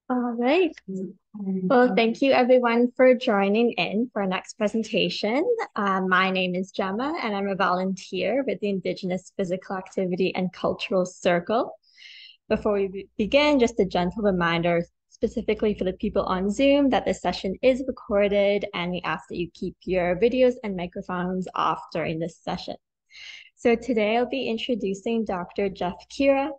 All right. Well, thank you everyone for joining in for our next presentation. My name is Gemma and I'm a volunteer with the Indigenous Physical Activity and Cultural Circle. Before we begin, just a gentle reminder, specifically for the people on Zoom, that this session is recorded and we ask that you keep your videos and microphones off during this session. So today I'll be introducing Dr. Geoff Kira.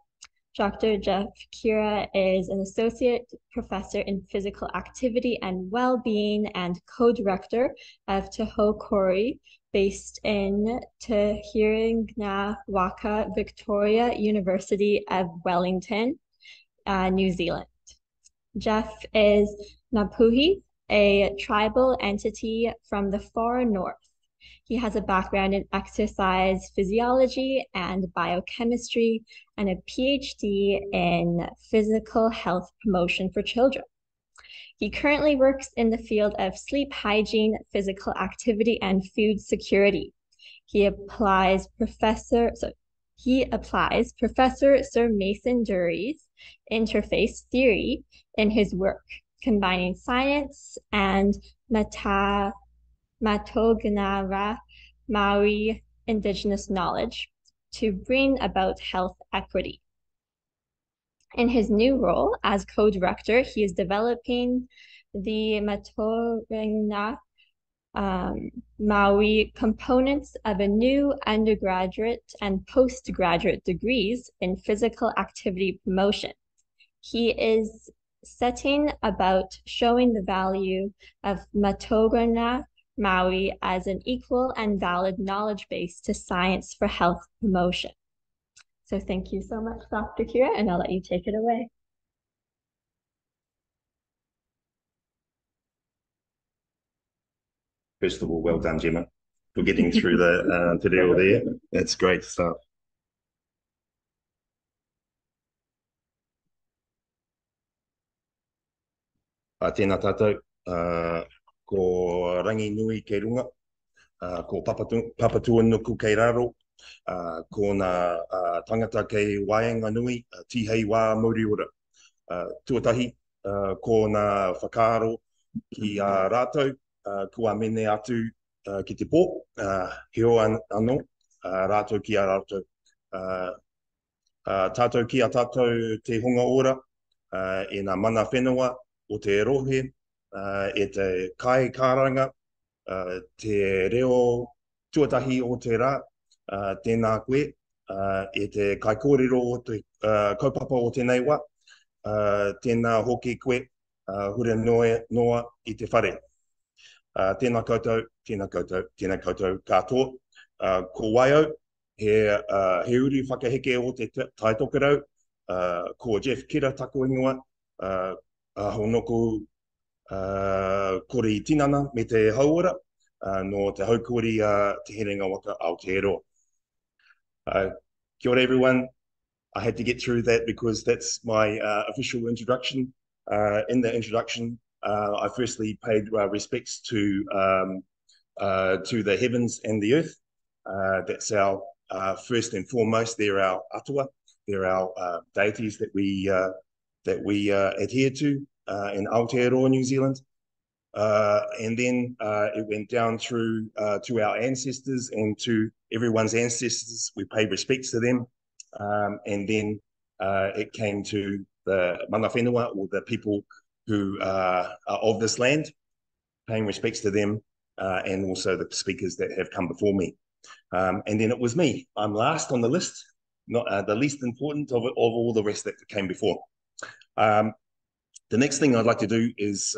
Dr. Geoff Kira is an associate professor in physical activity and well-being and co-director of Te Hau Kori, based in Te Herenga, Waka, Victoria University of Wellington, New Zealand. Geoff is Napuhi, a tribal entity from the far north. He has a background in exercise physiology and biochemistry and a PhD in physical health promotion for children. He currently works in the field of sleep hygiene, physical activity, and food security. He applies Professor Sir Mason Dury's interface theory in his work, combining science and Matognara Maori Indigenous knowledge to bring about health equity. In his new role as co-director, he is developing the Matognara Maori components of a new undergraduate and postgraduate degrees in physical activity promotion. He is setting about showing the value of Matogana Maori as an equal and valid knowledge base to science for health promotion. So thank you so much, Dr. Kira, and I'll let you take it away. First of all, well done, Gemma, for getting through the to deal there. That's great stuff. Tēnā tātou, ko rangi nui kei runga, ko papatua nuku kei raro, ko nā tangata kei waenga nui, tihei wā mauri ora. Tuatahi, ko nā whakaaro ki a rātou, kua mene atu ki te pō, heo anō, rātou ki a rātou. Tātou ki a tātou te hunga ora, e nā mana whenua o te rohe, e te kai kāranga, te reo tuatahi o te rā, tēnā koe, e te kai kōrero o te kaupapa o tēnei wā, tēnā hoki koe, hura noa i te whare. Tēnā koutou, tēnā koutou, tēnā koutou katoa. Ko waiau, he uri whakaheke o te taitokerau, ko Geoff Kira taku ingoa, honoku kori tinana me te hauora, no Te Hau Kori Te Herenga Waka Aotearoa. Kia ora everyone. I had to get through that because that's my official introduction. In the introduction, I firstly paid respects to the heavens and the earth. That's our first and foremost. They're our atua. They're our deities that we adhere to in Aotearoa, New Zealand. And then it went down through to our ancestors and to everyone's ancestors. We paid respects to them. And then it came to the mana whenua, or the people who are of this land, paying respects to them, and also the speakers that have come before me. And then it was me. I'm last on the list, not the least important of all the rest that came before. The next thing I'd like to do is,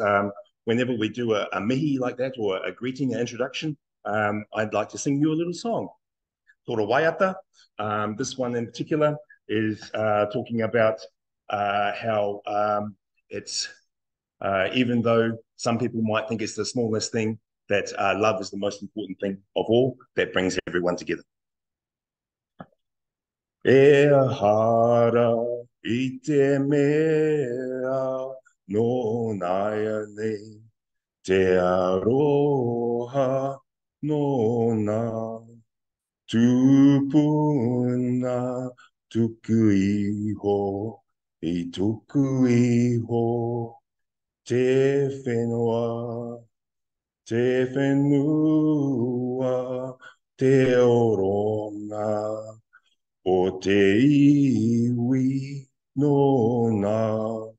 whenever we do a mihi like that, or a greeting, an introduction, I'd like to sing you a little song. Tōra waiata. This one in particular is talking about how it's, even though some people might think it's the smallest thing, that love is the most important thing of all, that brings everyone together. E hara I te mea no naia nei, te aroha no nā, tupuna tuku iho, I tuku iho, te whenua, te whenua, te orona, o te iwi nona,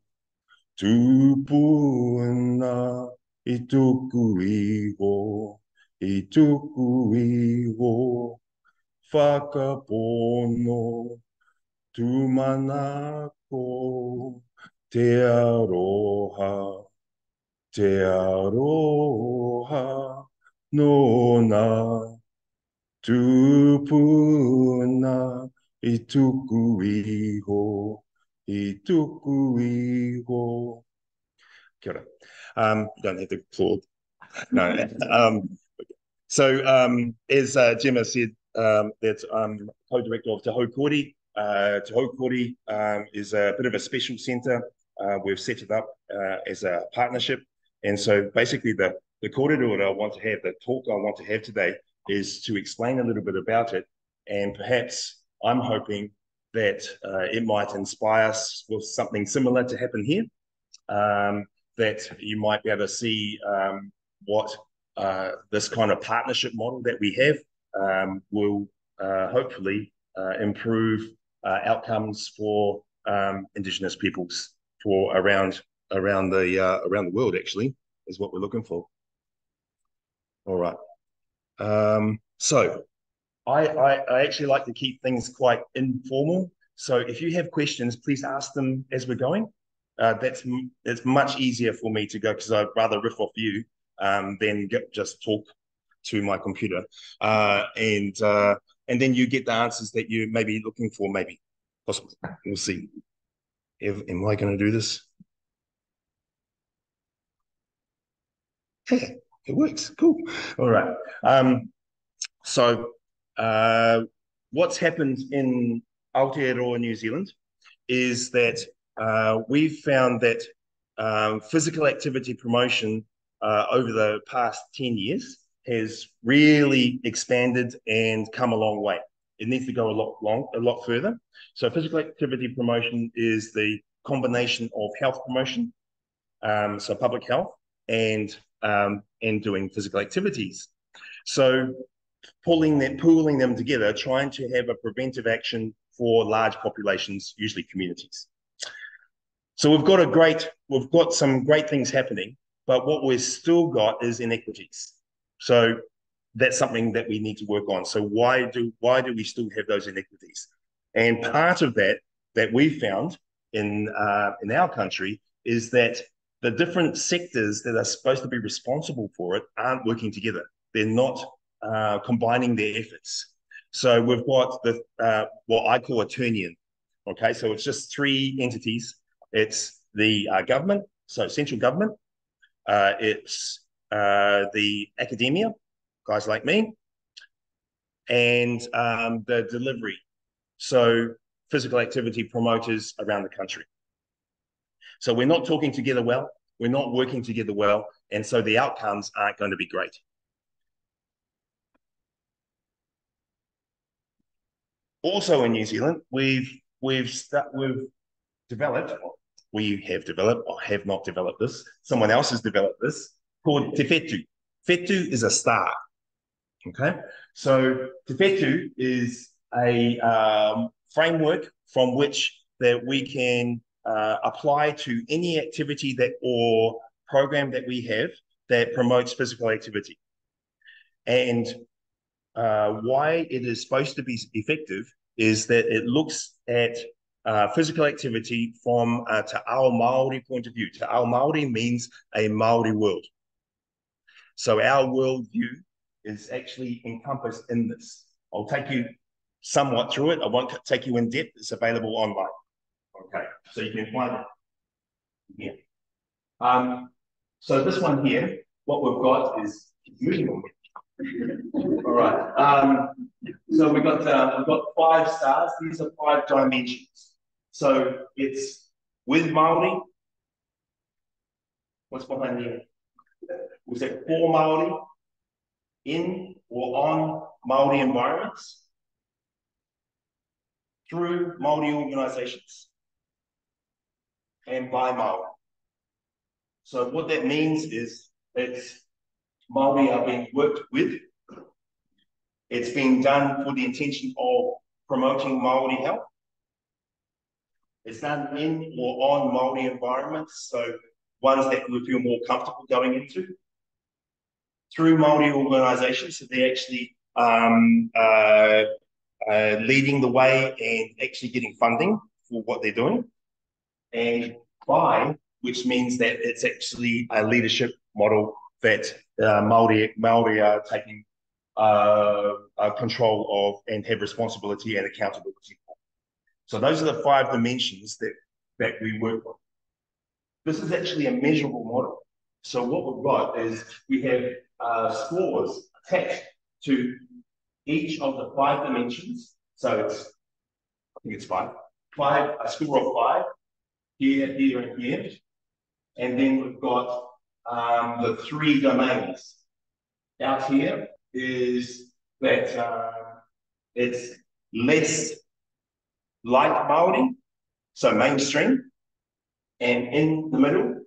tupuna, I tuku iho, whakapono, tumanako, te aroha, nona, tupuna, i tuku iho. Kia ora. You don't have to applaud. No. As Gemma said, that I'm co-director of Te Hau Kori. Te Hau Kori is a bit of a special centre. We've set it up as a partnership. And so basically the kōrero that I want to have, the talk I want to have today is to explain a little bit about it. And perhaps I'm hoping that it might inspire us with something similar to happen here. That you might be able to see what this kind of partnership model that we have will hopefully improve outcomes for Indigenous peoples for around the world. Actually, is what we're looking for. All right. So I actually like to keep things quite informal. So if you have questions, please ask them as we're going. It's much easier for me to go because I'd rather riff off you than just talk to my computer, and then you get the answers that you may be looking for. Maybe, possibly, we'll see. Am I going to do this? It works. Cool. All right. So what's happened in Aotearoa New Zealand is that we've found that physical activity promotion over the past 10 years has really expanded and come a long way. It needs to go a lot further. So physical activity promotion is the combination of health promotion, so public health, and doing physical activities. So pooling them together, trying to have a preventive action for large populations, usually communities. So we've got some great things happening, but what we've still got is inequities. So that's something that we need to work on. So why do we still have those inequities? And part of that we found in our country is that the different sectors that are supposed to be responsible for it aren't working together. They're not combining their efforts. So we've got what I call a turn-in. Okay, so it's just three entities. It's the government, so central government. It's the academia, guys like me, and the delivery, so physical activity promoters around the country. So we're not talking together well, we're not working together well, and so the outcomes aren't going to be great. Also in New Zealand, we have developed, or have not developed this, someone else has developed this, called Te Whetū. Whetū is a star, okay? So Te Whetū is a framework from which that we can apply to any activity or program that we have that promotes physical activity. And why it is supposed to be effective is that it looks at physical activity from a Te Ao Māori point of view. Te Ao Māori means a Māori world. So our worldview is actually encompassed in this. I'll take you somewhat through it. I won't take you in depth. It's available online. Okay, so you can find it here. So this one here, what we've got is moving on. All right. So we've got 5 stars. These are 5 dimensions. So it's with Māori. What's behind here? Was that for Māori, in or on Māori environments, through Māori organisations, and by Māori. So what that means is it's Māori are being worked with. It's being done for the intention of promoting Māori health. It's done in or on Māori environments, so ones that we feel more comfortable going into. Through Māori organisations, so they're actually leading the way and actually getting funding for what they're doing. And by, which means that it's actually a leadership model that Māori are taking control of and have responsibility and accountability for. So those are the 5 dimensions that we work on. This is actually a measurable model. So what we've got is we have scores attached to each of the 5 dimensions. So it's, I think it's 5. A score of 5, here, here, and here. And then we've got the 3 domains. Out here is that it's less like Māori, so mainstream. And in the middle,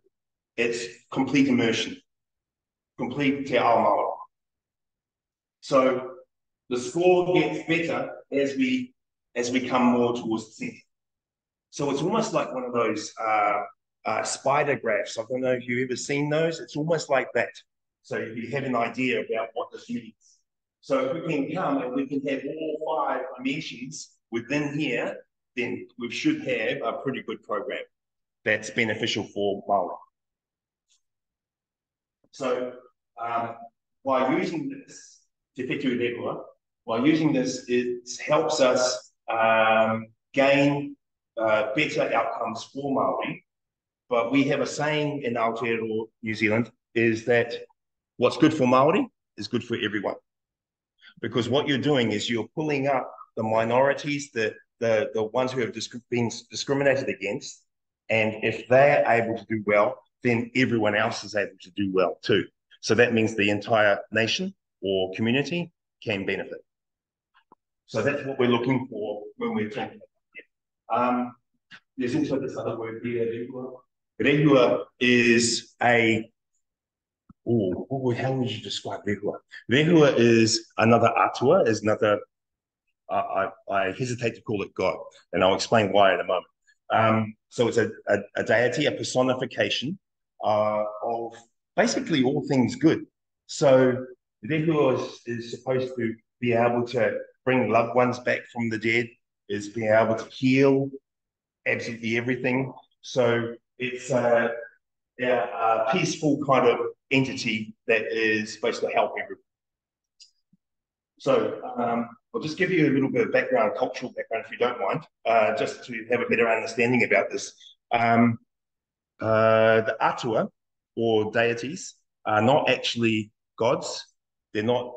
it's complete immersion, complete Te Ao Māori. So the score gets better as we come more towards the centre. So it's almost like one of those spider graphs. I don't know if you've ever seen those. It's almost like that. So you have an idea about what this means. So if we can come and we can have all 5 dimensions within here, then we should have a pretty good program that's beneficial for Māori. So by using this, Te Whetū Rehua, by using this, it helps us gain better outcomes for Māori. But we have a saying in Aotearoa New Zealand is that what's good for Māori is good for everyone. Because what you're doing is you're pulling up the minorities, the ones who have been discriminated against, and if they're able to do well, then everyone else is able to do well too. So that means the entire nation or community can benefit. So that's what we're looking for when we're talking about it. There's also this other word here, rehua. Rehua is a, how would you describe rehua? Rehua is another atua, is another, I hesitate to call it God, and I'll explain why in a moment. So it's a deity, a personification of basically all things good. So rehua is supposed to be able to bring loved ones back from the dead, is being able to heal absolutely everything. So it's a peaceful kind of entity that is supposed to help everyone. So I'll just give you a little bit of background, cultural background, if you don't mind, just to have a better understanding about this. The atua, or deities, are not actually gods. They're not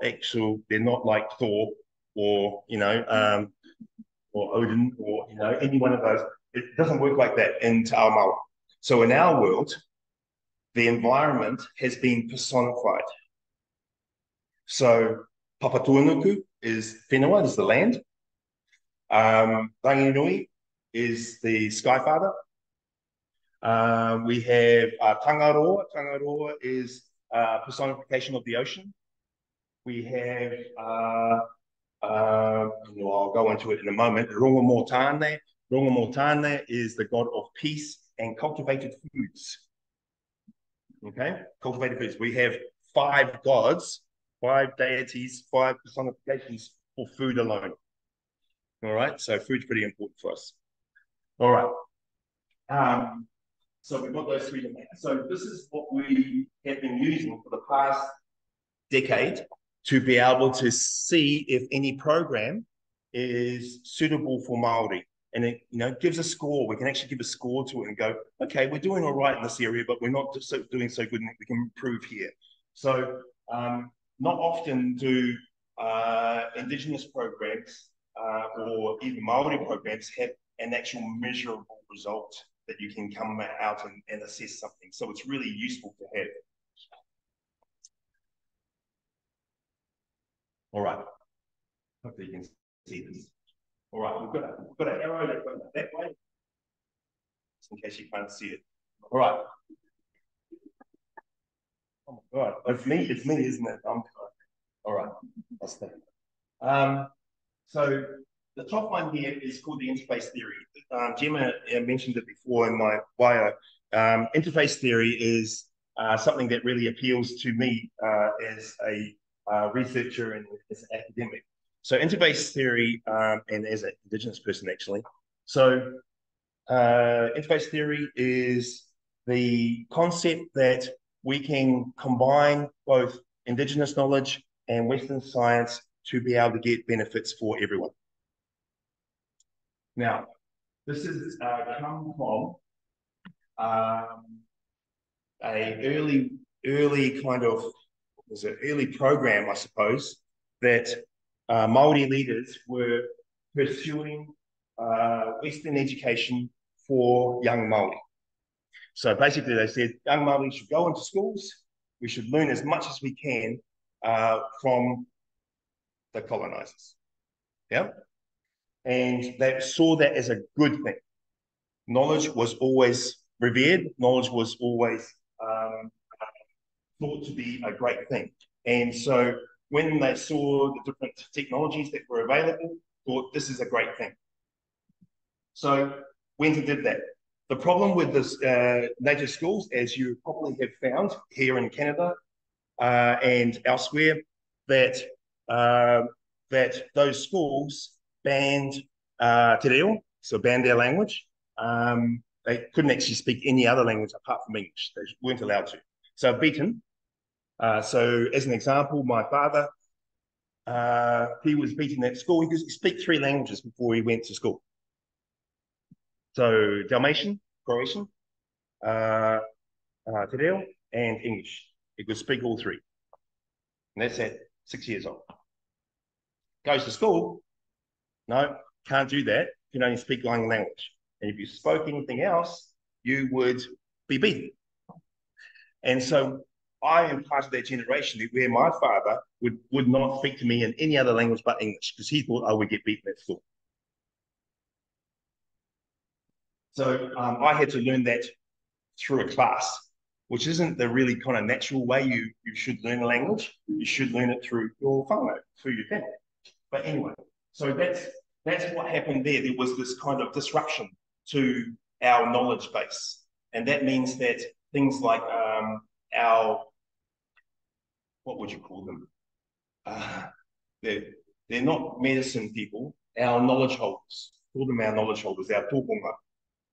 like Thor or, or Odin or, any one of those. It doesn't work like that in Te Ao Māori. So in our world, the environment has been personified. So Papatuanuku is whenua, is the land. Ranginui is the Sky Father. We have Tangaroa. Tangaroa is personification of the ocean. We have, I'll go into it in a moment, Rongamotane. Rongamotane is the god of peace and cultivated foods. Okay, cultivated foods. We have 5 gods, 5 deities, 5 personifications for food alone. All right, so food's pretty important for us. All right. So we've got those 3 domains. So this is what we have been using for the past decade to be able to see if any program is suitable for Māori. And it gives a score. We can actually give a score to it and go, okay, we're doing all right in this area, but we're not doing so good and we can improve here. So not often do Indigenous programs or even Māori programs have an actual measurable result that you can come out and assess something. So it's really useful to have. All right. Hopefully you can see this. All right, we've got an arrow that goes that way. just in case you can't see it. All right. Oh my God, it's me, isn't it? All right, I'll stay. So the top one here is called the interface theory. Gemma mentioned it before in my bio. Interface theory is something that really appeals to me as a researcher and as an academic. So interface theory, and as an Indigenous person actually. So interface theory is the concept that we can combine both Indigenous knowledge and Western science to be able to get benefits for everyone. Now, this is come from a early kind of, was an early program, I suppose, that Māori leaders were pursuing Western education for young Māori. So basically they said, young Māori should go into schools, we should learn as much as we can from the colonizers. Yeah? And they saw that as a good thing. Knowledge was always revered, knowledge was always thought to be a great thing. And so when they saw the different technologies that were available, thought this is a great thing. So went and did that. The problem with this native schools, as you probably have found here in Canada and elsewhere, that that those schools banned Te Reo, so banned their language. They couldn't actually speak any other language apart from English. They weren't allowed to. So beaten. So as an example, my father, he was beaten at school. He could speak 3 languages before he went to school. So Dalmatian, Croatian, Te Reo, and English. He could speak all 3. And that's at 6 years old. Goes to school. No, can't do that. You can only speak one language. And if you spoke anything else, you would be beaten. And so I am part of that generation where my father would not speak to me in any other language but English because he thought I would get beaten at school. So I had to learn that through a class, which isn't the really kind of natural way you should learn a language. You should learn it through your whānau, through your family. But anyway, so that's what happened there. There was this kind of disruption to our knowledge base. And that means that things like our, what would you call them? They're not medicine people, our knowledge holders. Call them our knowledge holders, our tōpunga.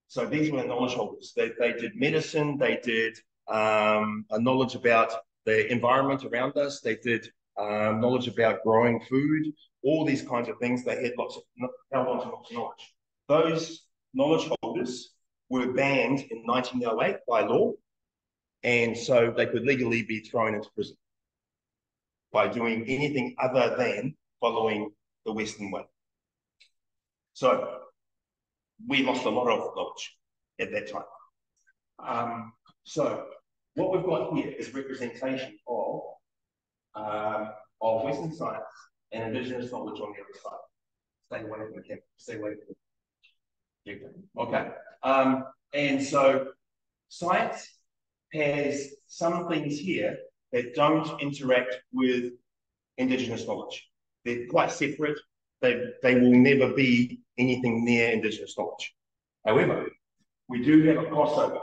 So these were the knowledge holders. They did medicine, they did a knowledge about the environment around us, they did knowledge about growing food, all these kinds of things. They had lots of knowledge. Those knowledge holders were banned in 1908 by law, and so they could legally be thrown into prison by doing anything other than following the Western way. So we lost a lot of knowledge at that time. So what we've got here is representation of Western science and Indigenous knowledge on the other side. Stay away from the camera. Stay away from the camera. Okay. And so science has some things here that don't interact with Indigenous knowledge. They're quite separate. They will never be anything near Indigenous knowledge. However, we do have a crossover.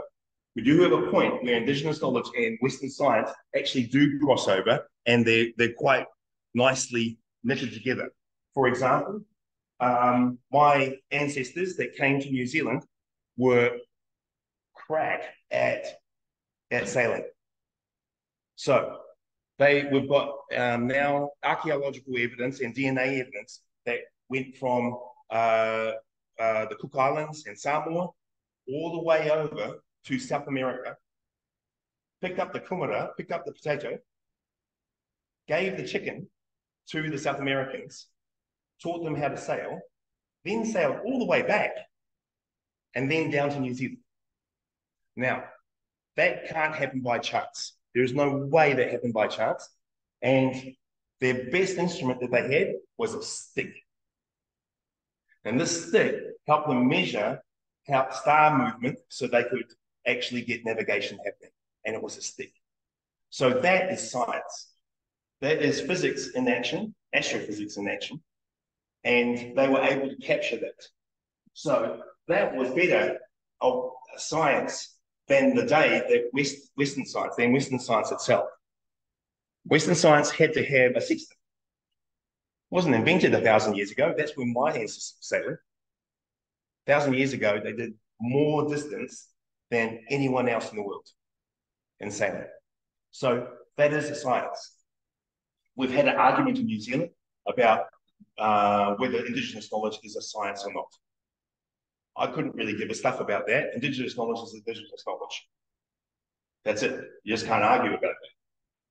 We do have a point where Indigenous knowledge and Western science actually do cross over, and they're quite nicely knitted together. For example, my ancestors that came to New Zealand were crack at sailing. So we've got now archaeological evidence and DNA evidence that went from the Cook Islands and Samoa all the way over to South America, picked up the kumara, picked up the potato, gave the chicken to the South Americans, taught them how to sail, then sailed all the way back, and then down to New Zealand. Now, that can't happen by chance. There is no way that happened by chance. And their best instrument that they had was a stick. And this stick helped them measure star movement so they could actually get navigation happening. And it was a stick. So that is science. That is physics in action, astrophysics in action. And they were able to capture that. So that was better of science than the day that Western science itself. Western science had to have a sextant. It wasn't invented 1,000 years ago. That's when my ancestors were sailing. 1,000 years ago, they did more distance than anyone else in the world in sailing. So that is a science. We've had an argument in New Zealand about whether Indigenous knowledge is a science or not. I couldn't really give a stuff about that. Indigenous knowledge is Indigenous knowledge. That's it. You just can't argue about that.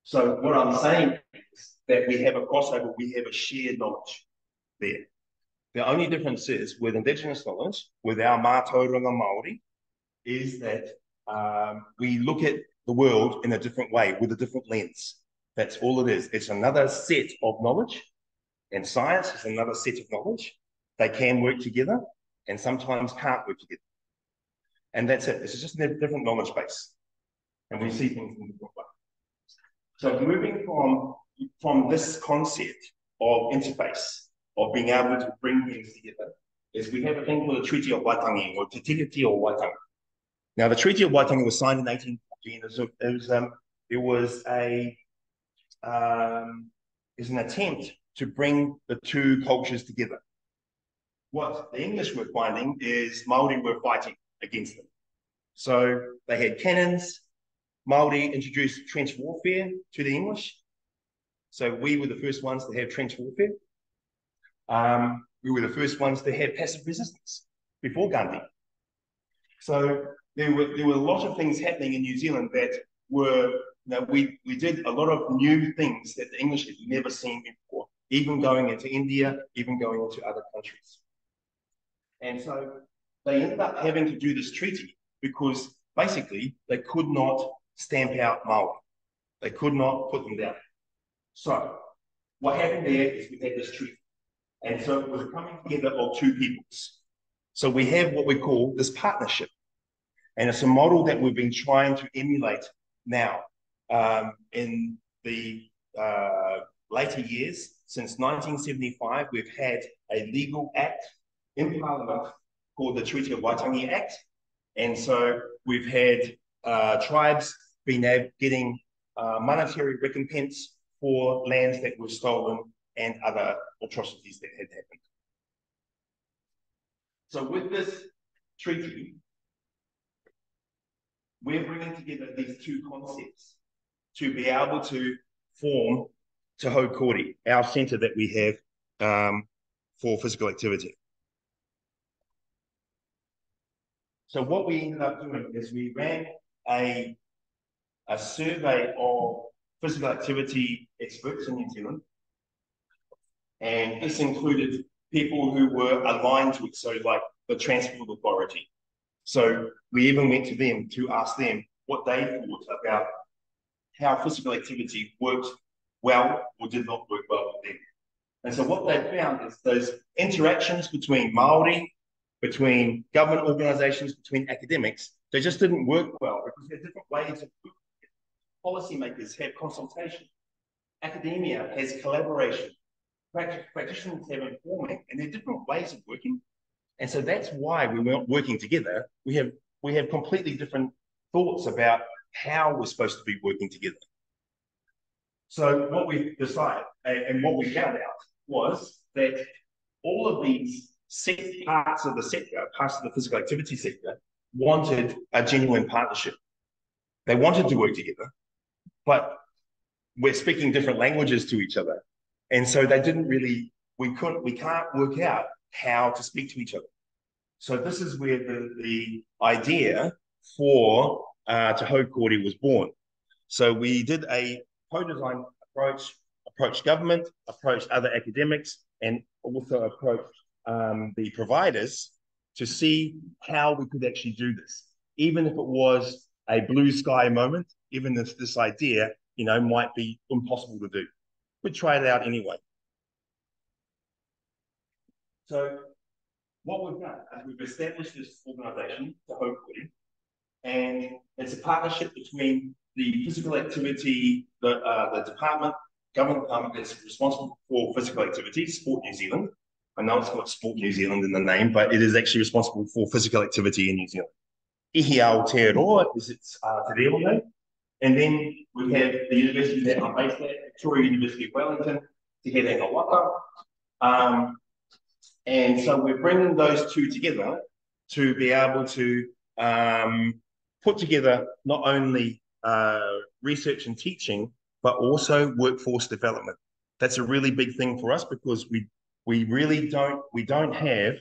So what I'm saying is that we have a crossover, we have a shared knowledge there. The only difference is with Indigenous knowledge, with our mātauranga Māori, is that we look at the world in a different way, with a different lens. That's all it is. It's another set of knowledge, and science is another set of knowledge. They can work together, and sometimes can't work together. And that's it. It's just a different knowledge base. And we see things in a different way. So moving from this concept of interface, of being able to bring things together, is we have a thing called the Treaty of Waitangi, or Te Tiriti o Waitangi. Now, the Treaty of Waitangi was signed in 1840, and it was an attempt to bring the two cultures together. What the English were finding is Māori were fighting against them. So they had cannons. Māori introduced trench warfare to the English. So we were the first ones to have trench warfare. We were the first ones to have passive resistance before Gandhi. So there were a lot of things happening in New Zealand that were, we did a lot of new things that the English had never seen before, even going into India, even going into other countries. And so they ended up having to do this treaty because basically they could not stamp out Māori. They could not put them down. So what happened there is we had this treaty. And so it was coming together of two peoples. So we have what we call this partnership. And it's a model that we've been trying to emulate now in the later years. Since 1975, we've had a legal act in Parliament called the Treaty of Waitangi Act. And so we've had tribes getting monetary recompense for lands that were stolen and other atrocities that had happened. So with this treaty, we're bringing together these two concepts to be able to form Te Hau Kori, our centre that we have for physical activity. So what we ended up doing is we ran a survey of physical activity experts in New Zealand. And this included people who were aligned to it, so like the Transport Authority. So we even went to them to ask them what they thought about how physical activity worked well or did not work well for them. And so what they found is those interactions between Māori, between government organisations, between academics, they just didn't work well because there are different ways of working. Policymakers have consultation. Academia has collaboration. Practitioners have informing, and there are different ways of working. And so that's why we weren't working together. We have completely different thoughts about how we're supposed to be working together. So what we decided and what we found out was that all of these parts of the sector, parts of the physical activity sector, wanted a genuine partnership. They wanted to work together, but we're speaking different languages to each other. And so they didn't really, we can't work out how to speak to each other. So this is where the idea for Te Hau Kori was born. So we did a co-design approach, approached government, approached other academics, and also approached the providers to see how we could actually do this. Even if it was a blue sky moment, even if this idea, might be impossible to do. We'd try it out anyway. So what we've done is we've established this organisation, Te Hau Kori, and it's a partnership between the physical activity, the department, government department that's responsible for physical activity, Sport New Zealand. I know it's got Sport New Zealand in the name, but it is actually responsible for physical activity in New Zealand. Aotearoa is its te reo name. And then we have the university that I'm based at, Victoria University of Wellington, Te Herenga Waka. And so we're bringing those two together to be able to put together not only research and teaching, but also workforce development. That's a really big thing for us because we really don't have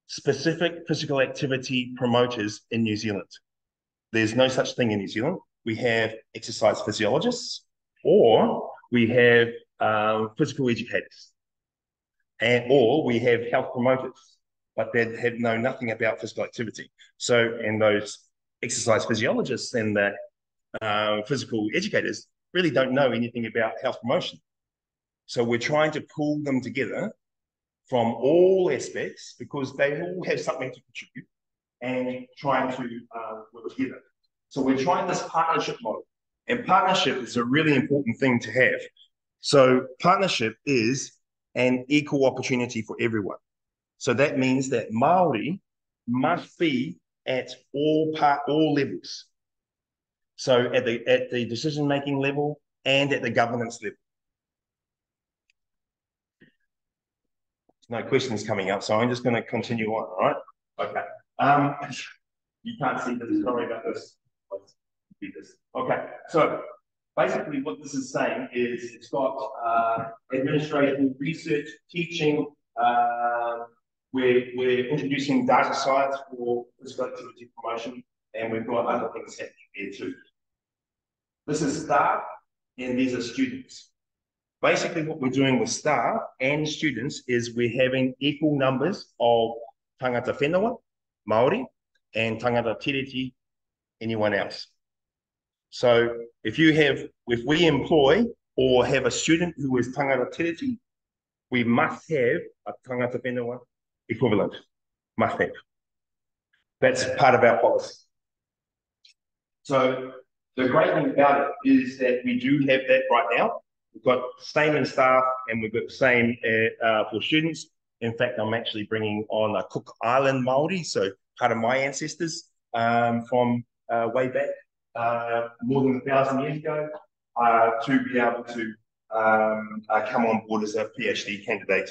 specific physical activity promoters in New Zealand. There's no such thing in New Zealand. We have exercise physiologists or we have physical educators or we have health promoters, but they know nothing about physical activity. So, and those exercise physiologists and the physical educators really don't know anything about health promotion. So we're trying to pull them together from all aspects because they all have something to contribute and trying to work together. So we're trying this partnership model, and partnership is a really important thing to have. So partnership is an equal opportunity for everyone. So that means that Māori must be at all levels. So at the decision-making level and at the governance level. No questions coming up, so I'm just going to continue on, all right? Okay. You can't see this, sorry about this. Let's do this. Okay, so basically what this is saying is it's got administration, research, teaching. We're introducing data science for physical activity promotion, and we've got other things happening there too. This is staff, and these are students. Basically, what we're doing with staff and students is we're having equal numbers of tangata whenua, Māori, and tangata tiriti, anyone else. So if we employ or have a student who is tangata tiriti, we must have a tangata whenua equivalent, must have. That's part of our policy. So the great thing about it is that we do have that right now. We've got the same in staff and we've got the same for students. In fact, I'm actually bringing on a Cook Island Māori, so part of my ancestors from way back, more than 1,000 years ago, to be able to come on board as a PhD candidate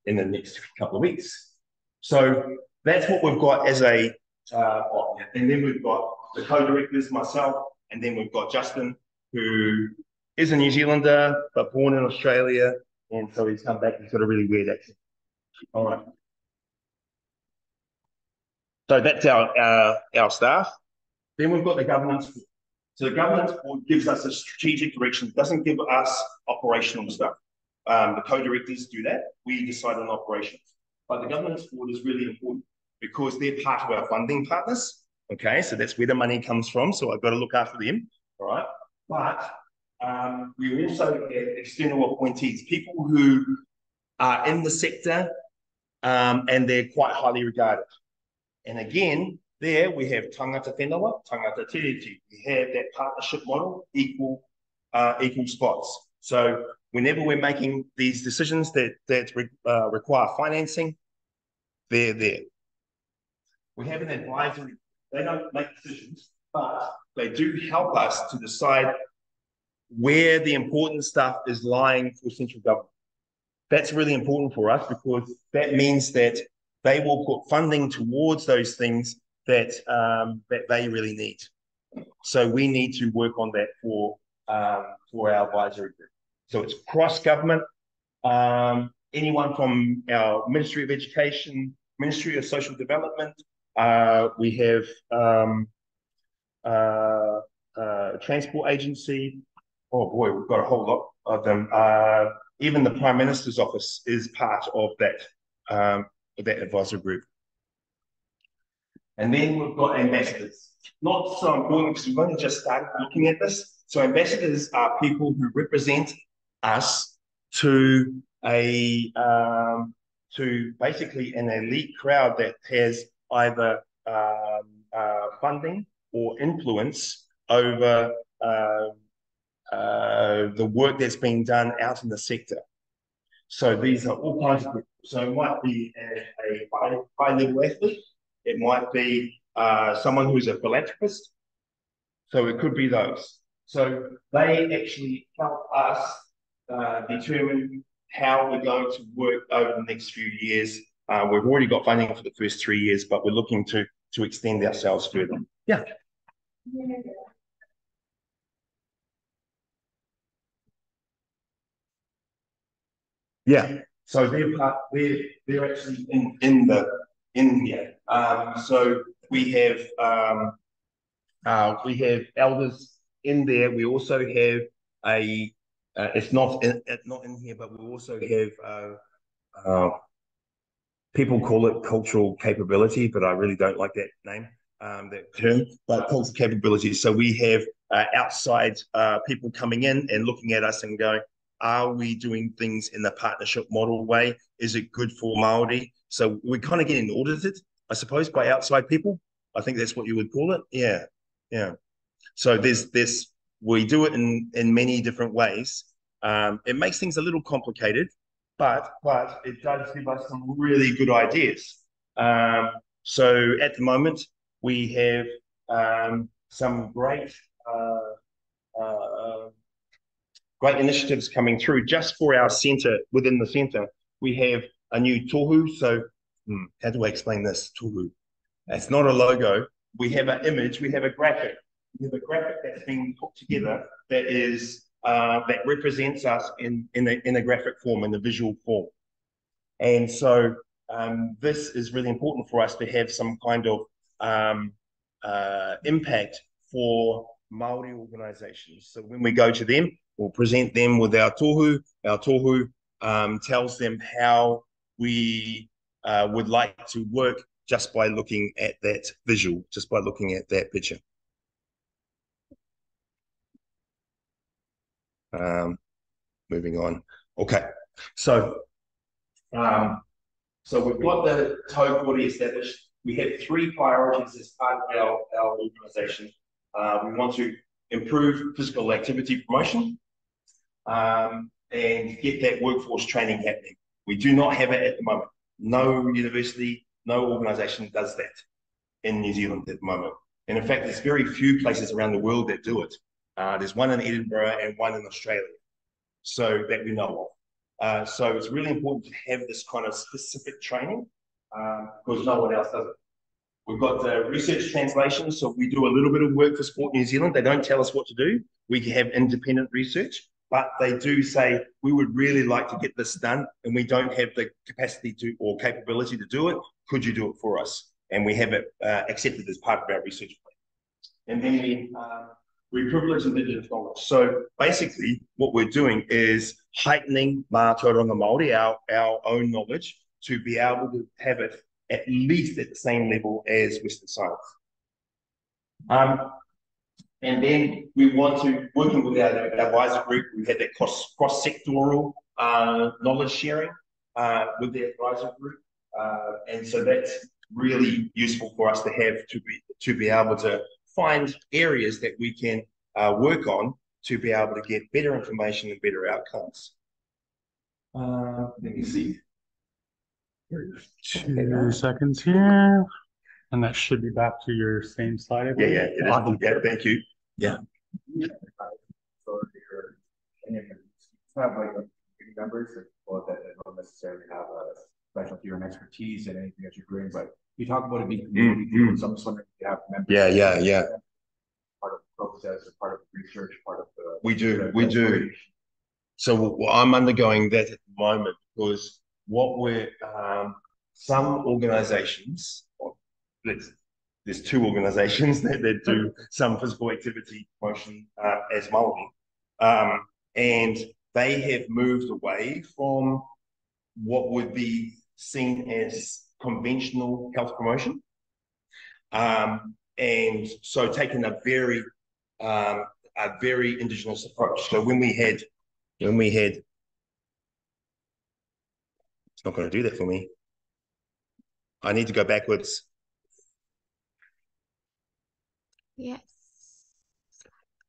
in the next couple of weeks. So that's what we've got as a, and then we've got the co-directors, myself, and then we've got Justin, who is a New Zealander, but born in Australia, and so he's come back, he's got a really weird accent. All right. So that's our staff. Then we've got the governance board. So the governance board gives us a strategic direction. It doesn't give us operational stuff. The co-directors do that. We decide on operations. But the governance board is really important because they're part of our funding partners. Okay, so that's where the money comes from. So I've got to look after them. All right. But we also have external appointees, people who are in the sector and they're quite highly regarded. And again, there we have tangata whenua, tangata tiriti. We have that partnership model, equal spots. So whenever we're making these decisions that require financing, they're there. We have an advisory. They don't make decisions, but they do help us to decide where the important stuff is lying for central government. That's really important for us because that means that they will put funding towards those things that they really need. So we need to work on that for our advisory group. So it's cross-government. Anyone from our Ministry of Education, Ministry of Social Development. We have Transport Agency. Oh boy, we've got a whole lot of them. Even the Prime Minister's office is part of that advisory group. And then we've got ambassadors. Not so important because we've only just started looking at this. So ambassadors are people who represent us to a to basically an elite crowd that has either funding or influence over the work that's being done out in the sector. So these are all kinds of people. So it might be a high-level athlete. It might be someone who's a philanthropist. So it could be those. So they actually help us determine how we're going to work over the next few years. We've already got funding for the first 3 years, but we're looking to extend ourselves further. Yeah. Yeah. So they're actually in here. So we have elders in there. We also have a it's not in here, but we also have people call it cultural capability, but I really don't like that name, that term. But cultural capability. So we have outside people coming in and looking at us and going, are we doing things in the partnership model way? Is it good for Māori? So we're kind of getting audited, I suppose, by outside people. I think that's what you would call it. Yeah, yeah. So we do it in many different ways. It makes things a little complicated, but it does give us some really good ideas. So at the moment, we have some great initiatives coming through just for our centre. Within the centre, we have a new tohu. So how do I explain this tohu? It's not a logo. We have an image. We have a graphic. We have a graphic that's being put together that represents us in a graphic form, in a visual form. And so this is really important for us to have some kind of impact for Māori organisations. So when we go to them, we'll present them with our tohu. Our tohu tells them how we would like to work just by looking at that visual, just by looking at that picture. Moving on. Okay, so we've got the Te Hau Kori established. We have 3 priorities as part of our organisation. We want to improve physical activity promotion and get that workforce training happening. We do not have it at the moment. No university, no organisation does that in New Zealand at the moment. And in fact, there's very few places around the world that do it. There's one in Edinburgh and one in Australia, so that we know of. So it's really important to have this kind of specific training because no one else does it. We've got the research translation, so we do a little bit of work for Sport New Zealand. They don't tell us what to do. We have independent research, but they do say, we would really like to get this done, and we don't have the capacity to or capability to do it. Could you do it for us? And we have it accepted as part of our research plan. And then we privilege Indigenous knowledge. So basically, what we're doing is heightening Mā Tauranga Māori, our own knowledge, to be able to have it at least at the same level as Western science. And then we want to, working with our advisor group, we had that cross-sectoral knowledge sharing with the advisor group. And so that's really useful for us to have to be able to find areas that we can work on to be able to get better information and better outcomes. Let me see. 2 seconds here, and that should be back to your same slide. Yeah, it is. Awesome. Yeah, thank you. Yeah. So have like members that don't necessarily have a specialty or an expertise in anything that you're doing, but you talk about it being community. So I'm just wondering if you have members. Yeah. Part of the process, or part of the research, part of the. We do. So I'm undergoing that at the moment because what we're some organisations, there's 2 organisations that do some physical activity promotion as Māori, and they have moved away from what would be seen as conventional health promotion, and so taken a very Indigenous approach. So when we had It's not going to do that for me. I need to go backwards. Yes.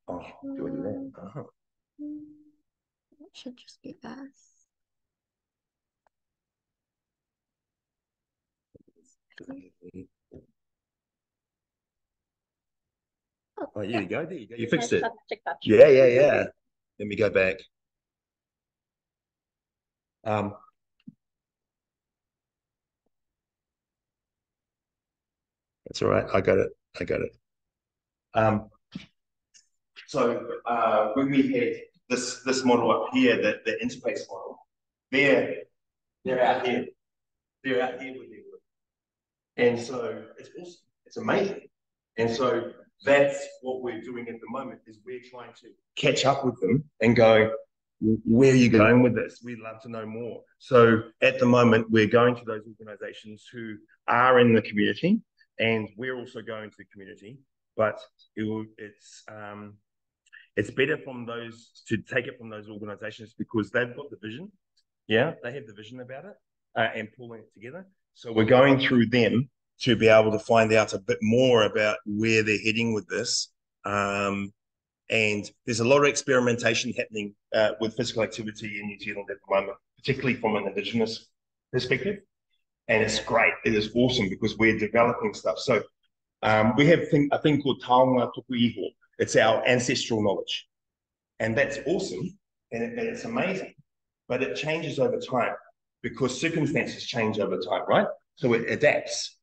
Oh, do I do that? Oh. It should just be this. Oh, there you go. There you go. You fixed it. Touch. Yeah. Let me go back. That's all right. I got it. So when we had this model up here, the interface model, they're out here. They're out here with their work. And so it's awesome. It's amazing. And so that's what we're doing at the moment is we're trying to catch up with them and go, where are you going with this? We'd love to know more. So at the moment, we're going to those organizations who are in the community, and we're also going to the community, but it's better from those to take it from those organizations because they've got the vision. Yeah, they have the vision about it and pulling it together. So we're going through them to be able to find out a bit more about where they're heading with this. And there's a lot of experimentation happening with physical activity in New Zealand at the moment, particularly from an Indigenous perspective. And it's great. It is awesome because we're developing stuff. So we have a thing called taonga tuku iho. It's our ancestral knowledge. And that's awesome. And it's amazing. But it changes over time because circumstances change over time, right? So it adapts.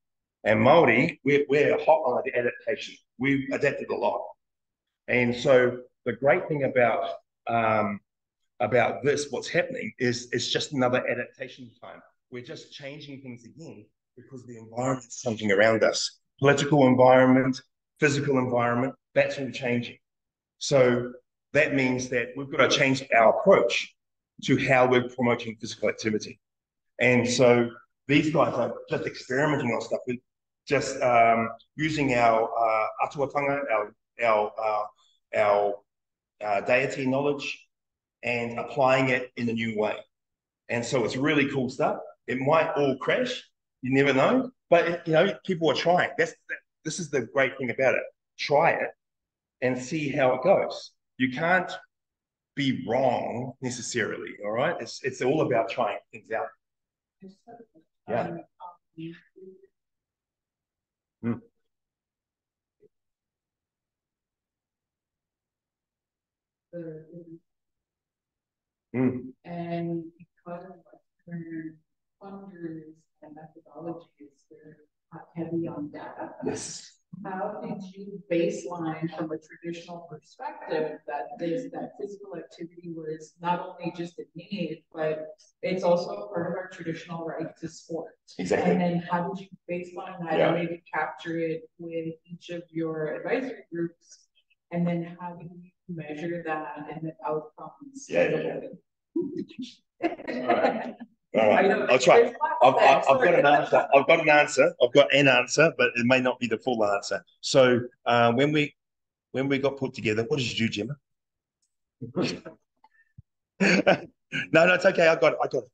And Māori, we're hot on adaptation. We've adapted a lot. And so the great thing about this, what's happening, is it's just another adaptation time. We're just changing things again because the environment's changing around us. Political environment, physical environment, that's all changing. So that means that we've got to change our approach to how we're promoting physical activity. And so these guys are just experimenting on stuff with just using our atuatanga, our deity knowledge, and applying it in a new way. And so it's really cool stuff. It might all crash, you never know, but people are trying. This is the great thing about it. Try it and see how it goes. You can't be wrong necessarily, all right? It's all about trying things out. Yeah. And because of Western funders and methodologies, they're heavy on data. Yes. How did you baseline from a traditional perspective that physical activity was not only just a need, but it's also part of our traditional right to sport? Exactly. And then how did you baseline that and maybe capture it with each of your advisory groups? And then how do you measure that and the outcomes? All right. I'll try. I've got an answer. I've got an answer, but it may not be the full answer. So when we got put together, what did you do, Gemma? No, it's okay. I got it.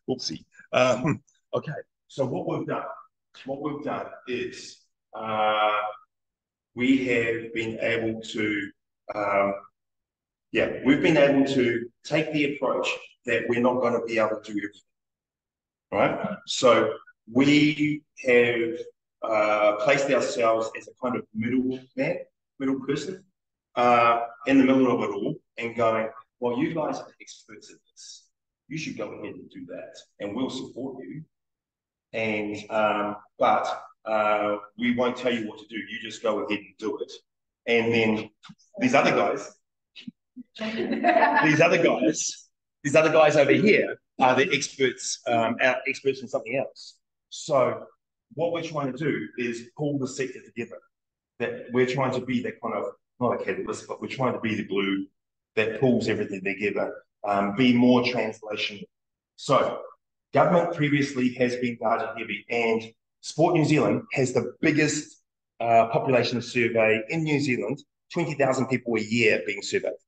Oopsie. Okay. So what we've done is we have been able to take the approach that we're not going to be able to do everything, right? So we have placed ourselves as a kind of middle person in the middle of it all and going, well, you guys are experts at this. You should go ahead and do that and we'll support you. And but we won't tell you what to do. You just go ahead and do it. And then these other guys over here are the experts, experts in something else. So what we're trying to do is pull the sector together. That we're trying to be that kind of, not a catalyst, but we're trying to be the glue that pulls everything together, be more translational. So government previously has been data heavy, and Sport New Zealand has the biggest population survey in New Zealand, 20,000 people a year being surveyed.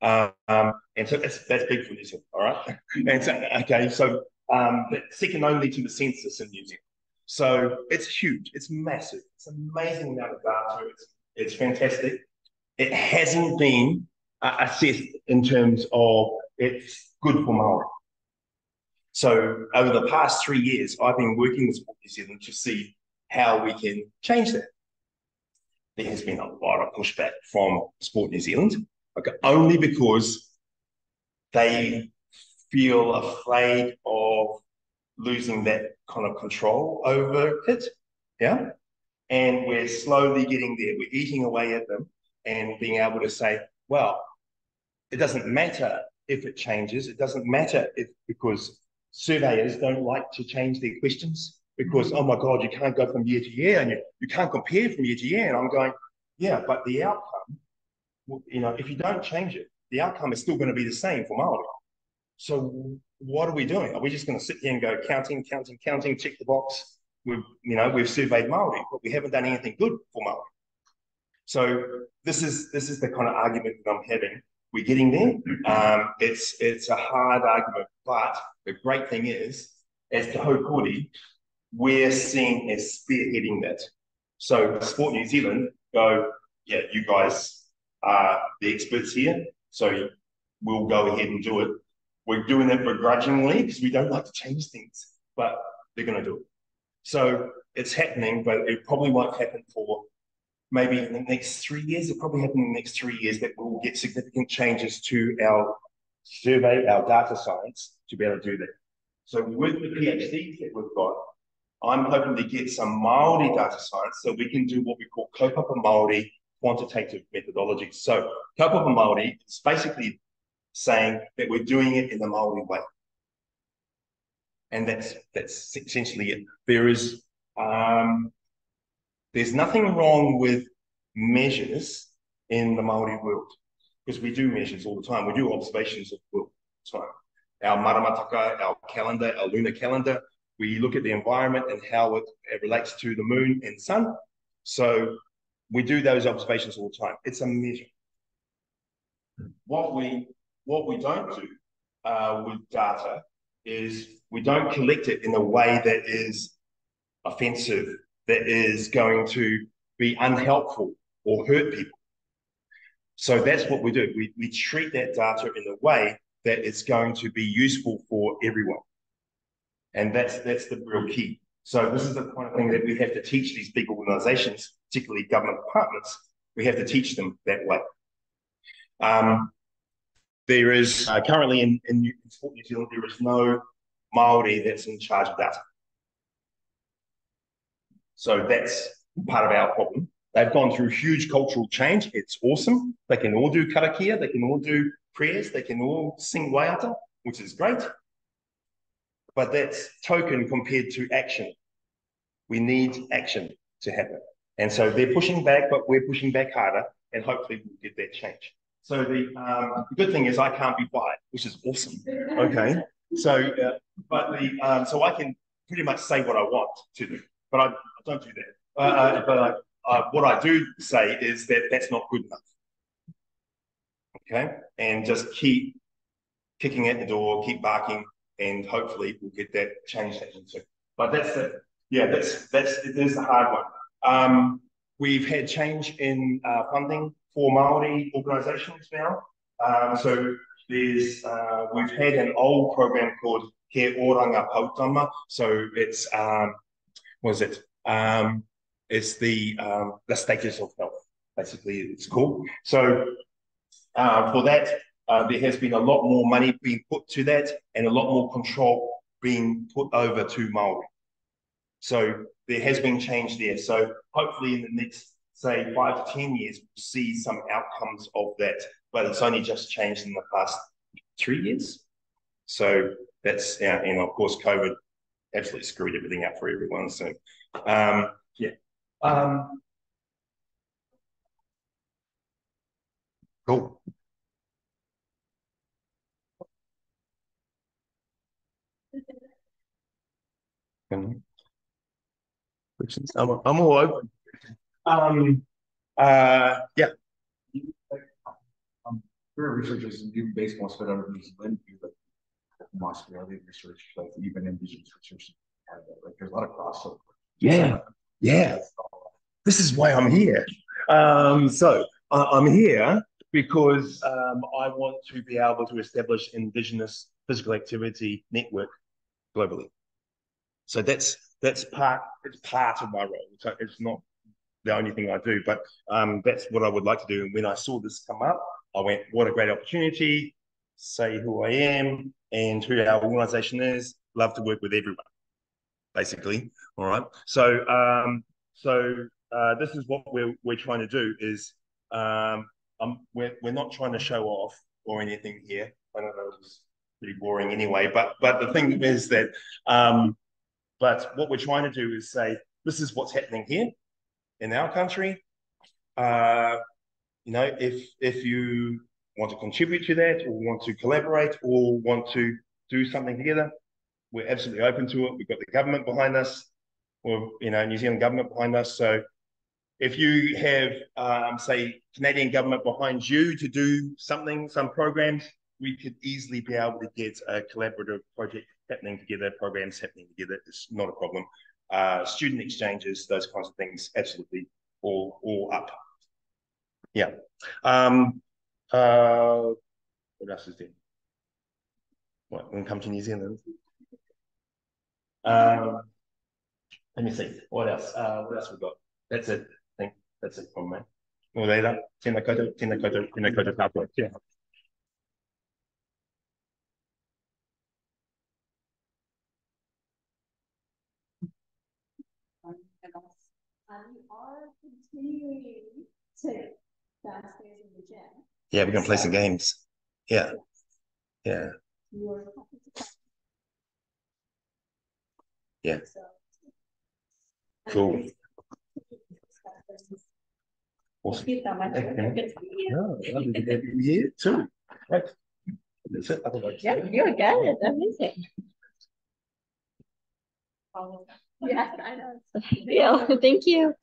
And so that's big for New Zealand, all right? And so, okay, so but second only to the census in New Zealand. So it's huge, it's massive, it's an amazing amount of data, it's fantastic. It hasn't been assessed in terms of it's good for Māori. So over the past 3 years, I've been working with Sport New Zealand to see how we can change that. There has been a lot of pushback from Sport New Zealand, okay, only because they feel afraid of losing that kind of control over it. Yeah. And we're slowly getting there. We're eating away at them and being able to say, well, it doesn't matter if it changes. It doesn't matter if, because surveyors don't like to change their questions because, oh my God, you can't go from year to year and you can't compare from year to year. And I'm going, yeah, but the outcome, you know, if you don't change it, the outcome is still going to be the same for Māori. So what are we doing? Are we just going to sit here and go counting, check the box? We've surveyed Māori, but we haven't done anything good for Māori. So this is the kind of argument that I'm having. We're getting there. It's a hard argument, but the great thing is, as Te Hau Kori, we're seen as spearheading that. So Sport New Zealand go, yeah, you guys are the experts here, so we'll go ahead and do it. We're doing it begrudgingly because we don't like to change things, but they're going to do it. So it's happening, but it probably won't happen for maybe in the next 3 years. It'll probably happen in the next 3 years that we'll get significant changes to our survey, our data science to be able to do that. So with the PhDs that we've got, I'm hoping to get some Māori data science so we can do what we call kaupapa Māori quantitative methodologies. So kaupapa Māori is basically saying that we're doing it in the Māori way. And that's essentially it. There's nothing wrong with measures in the Māori world, because we do measures all the time. We do observations of the world all the time. Our maramataka, our calendar, our lunar calendar, we look at the environment and how it relates to the moon and sun. So we do those observations all the time. It's a measure. What we don't do with data is we don't collect it in a way that is offensive, that is going to be unhelpful or hurt people. So that's what we do. We treat that data in a way that it's going to be useful for everyone. And that's the real key. So this is the kind of thing that we have to teach these big organizations, particularly government departments. We have to teach them that way. There is currently in Sport New Zealand, there is no Māori that's in charge of data. So that's part of our problem. They've gone through huge cultural change. It's awesome. They can all do karakia, they can all do prayers, they can all sing waiata, which is great. But that's token compared to action. We need action to happen. And so they're pushing back, but we're pushing back harder, and hopefully we'll get that change. So the good thing is I can't be fired, which is awesome. Okay. So, so I can pretty much say what I want to do, but I don't do that. What I do say is that that's not good enough. Okay. And just keep kicking at the door, keep barking, and hopefully we'll get that change happening too. But that's it. Yeah, it is the hard one. We've had change in funding for Māori organisations now. So there's we've had an old program called He Oranga Pautama. So it's what is it? It's the status of health, basically it's called. So for that, there has been a lot more money being put to that and a lot more control being put over to Māori. So there has been change there. So hopefully in the next, say, 5 to 10 years, we'll see some outcomes of that. But it's only just changed in the past 3 years. So that's, and of course, COVID absolutely screwed everything up for everyone. So, yeah. Cool. I'm all open. Yeah. There are researchers in even baseball spit out of New Zealand, do like Australian research, like even Indigenous research. Like there's a lot of crossover. Yeah, yeah. This is why I'm here. I'm here because I want to be able to establish Indigenous physical activity network globally. So it's part of my role. So it's not the only thing I do, but that's what I would like to do. And when I saw this come up, I went, what a great opportunity, say who I am and who our organization is, love to work with everyone, basically. All right. So this is what we're trying to do is we're not trying to show off or anything here. I don't know, it's pretty boring anyway, but the thing is that but what we're trying to do is say, this is what's happening here in our country. You know, if you want to contribute to that or want to collaborate or want to do something together, we're absolutely open to it. We've got the government behind us, or, you know, New Zealand government behind us. So if you have, say, Canadian government behind you to do something, some programs, we could easily be able to get a collaborative project happening together, programs happening together. It's not a problem. Student exchanges, those kinds of things, absolutely all up. Yeah. What else is there? What, when we come to New Zealand? Let me see. What else? What else we got? That's it. I think that's it from me. No later. Tēnā koutou, tēnā koutou, tēnā koutou tātou. Yeah. We are continuing to downstairs in the gym. Yeah, we're gonna play some games. Yeah. Yeah. Yeah. Cool. Awesome. Thank you so much. Okay. Good to meet you. Yeah, lovely to have you here too. Right. That's it. Otherwise, Yeah, you're good. Amazing. Yes, I know. Yeah, thank you.